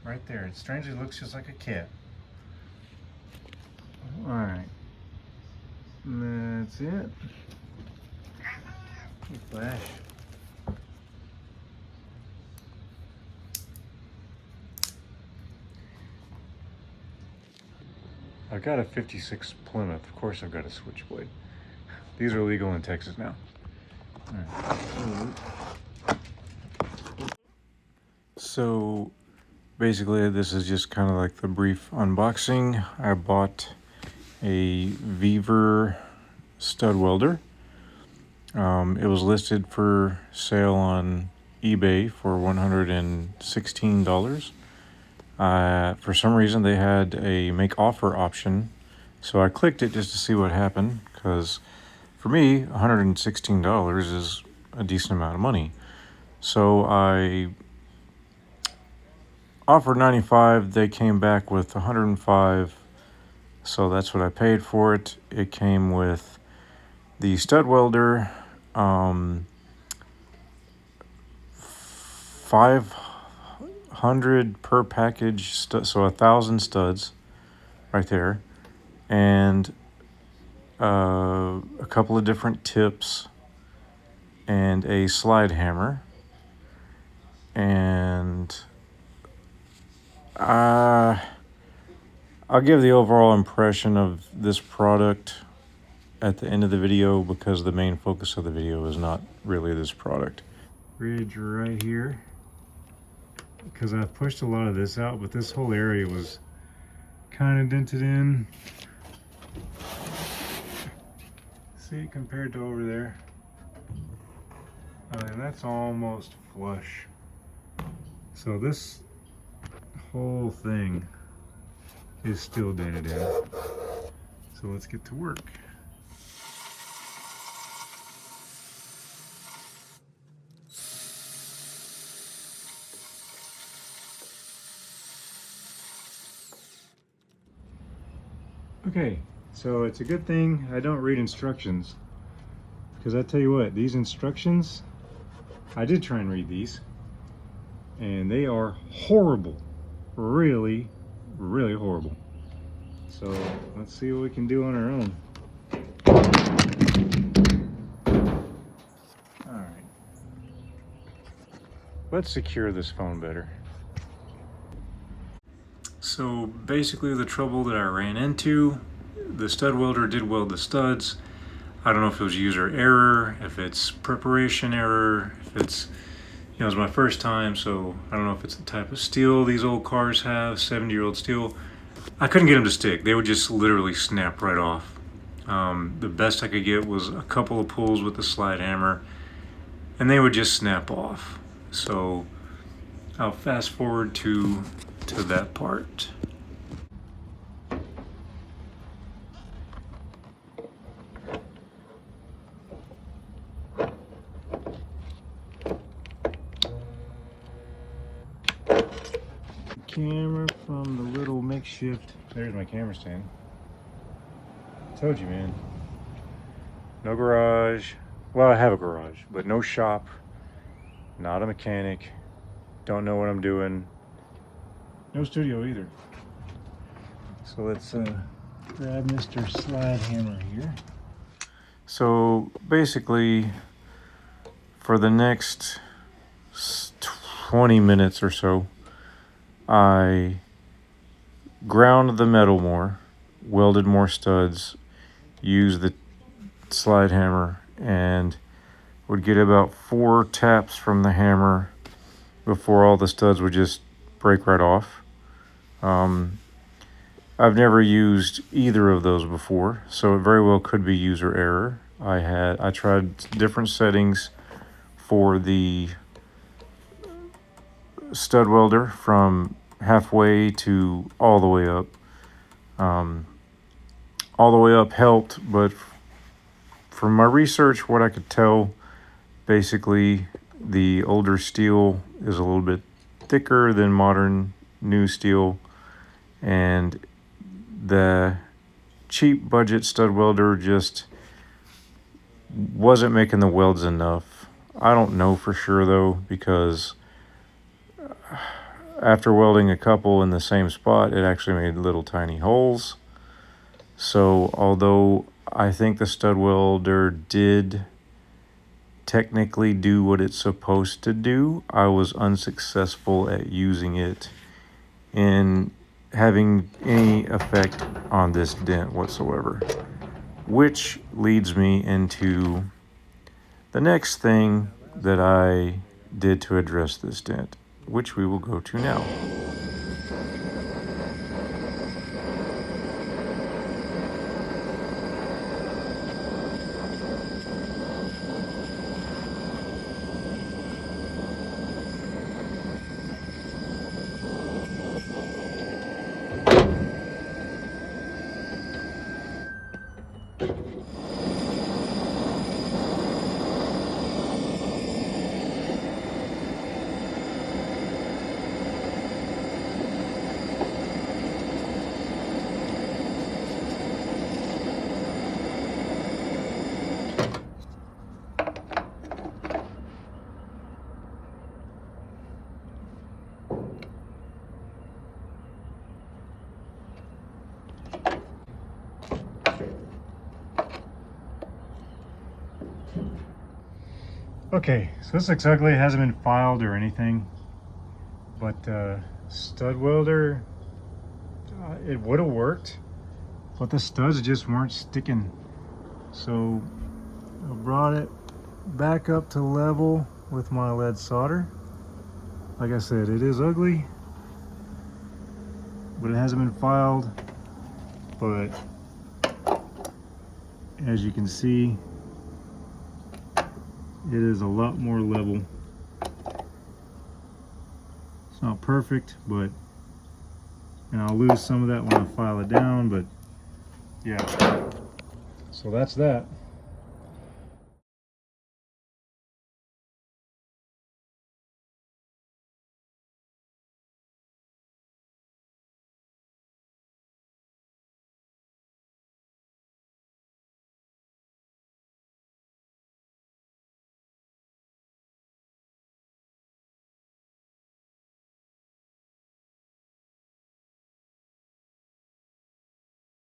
right there. It strangely looks just like a cat. All right, that's it. Flash. I've got a 56 Plymouth. Of course I've got a switchblade. These are legal in Texas now. All right. So basically this is just kind of like the brief unboxing. I bought a Weaver stud welder. It was listed for sale on eBay for $116. For some reason they had a make offer option, so I clicked it just to see what happened, because for me $116 is a decent amount of money. So I offered $95, they came back with $105, so that's what I paid for it. It came with the stud welder, 500 per package, so 1,000 studs right there, and a couple of different tips and a slide hammer, and I'll give the overall impression of this product at the end of the video, because the main focus of the video is not really this product. Ridge right here, because I pushed a lot of this out, but this whole area was kind of dented in. See, compared to over there, and that's almost flush. So this whole thing is still dented in. So let's get to work. Okay, so it's a good thing I don't read instructions, because I tell you what, these instructions, I did try and read these, and they are horrible. Really, really horrible. So let's see what we can do on our own. All right, let's secure this phone better. So basically the trouble that I ran into, the stud welder did weld the studs. I don't know if it was user error, if it's preparation error, if it's, it was my first time, so I don't know if it's the type of steel these old cars have, 70-year-old steel. I couldn't get them to stick. They would just literally snap right off. The best I could get was a couple of pulls with the slide hammer, and they would just snap off. So I'll fast forward to that part. Camera from the little makeshift. There's my camera stand. Told you, man. No garage. Well, I have a garage, but no shop. Not a mechanic. Don't know what I'm doing. No studio either. So let's grab Mr. Slide Hammer here. So basically, for the next 20 minutes or so, I ground the metal more, welded more studs, used the slide hammer, and would get about 4 taps from the hammer before all the studs would just break right off. I've never used either of those before, so it very well could be user error. I tried different settings for the stud welder, from halfway to all the way up. All the way up helped, but from my research, what I could tell, basically the older steel is a little bit thicker than modern new steel, and the cheap budget stud welder just wasn't making the welds enough. I don't know for sure though, because after welding a couple in the same spot, it actually made little tiny holes. So although I think the stud welder did technically do what it's supposed to do, I was unsuccessful at using it in having any effect on this dent whatsoever. Which leads me into the next thing that I did to address this dent, which we will go to now. Okay, so this exactly hasn't been filed or anything, but stud welder, it would have worked, but the studs just weren't sticking. So I brought it back up to level with my lead solder. Like I said, it is ugly, but it hasn't been filed. But as you can see, it is a lot more level. It's not perfect, but, and I'll lose some of that when I file it down, but yeah. So that's that.